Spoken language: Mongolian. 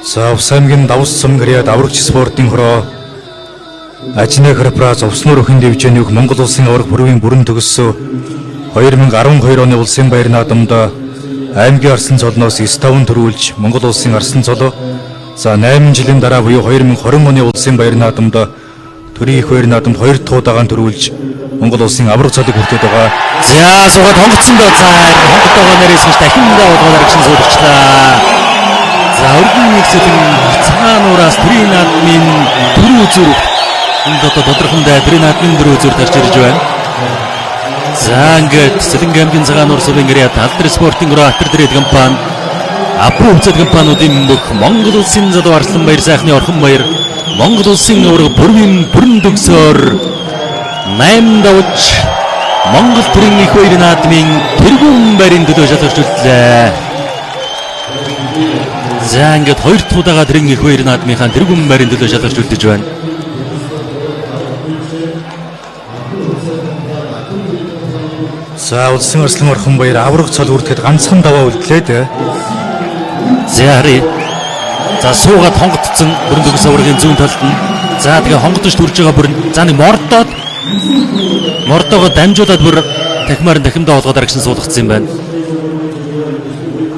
За Увс аймгийн давс сум гэрээд аврагч спортын хороо Ажны Храпра зовсноор өхөн дивжээний үг Монгол улсын авраг бүрийн бүрэн төгссөн 2012 оны улсын баяр наадамд аймгийн Арсан цолноос 9-5 төрүүлж Монгол улсын Арсан цолоо за 8 жилийн дараа буюу 2020 оны улсын баяр наадамд төрийн их баяр наадамд 2 дахь удаагаар төрүүлж Монгол улсын авраг цолыг хүртээд байгаа. За суугаад хонгоцсон доо цаар хонготойгоо нэрээс гэж дахин удаагаар гişin суулгачлаа. За өргөн нэгсэлэн цагаануураас төрийн наадмын дөрөв үзүр энд одоо тодорхондоо төрийн наадмын дөрөв үзүр тарж ирж байна. За ингээд Сэлэнгэ аймгийн цагаануур сувын гэрээ Талдар спортын гөрөө Атар дээд компани Апру хэмжээд компаниудын бүх Монгол улсын залуу Арслан баяр сайхны орхон баяр Монгол улсын авраг бүрэн төгсөөр 8 давж Монгол төрийн их баярын наадмын тэргүүн байрын төлөө шалгарч үлдлээ. За ингээд 2 дахь удаага төрийн их баярын наадмынхаа тэргүүн байрын төлөө шалгарч үлдэж байна. За улсын Арслан орхон баяр авраг цол хүртэхэд ганцхан даваа үлдлээ дээ. За харъя. За суугаад хонготцсон бүрэн төгс аврагын зүүн талд нь. За тэгээ хонготож төрж байгаа бүрэн. За нэг мордоогоо дамжуулаад бүр дахимаар дахимдаа олгоод арагшин суулгацсан юм байна.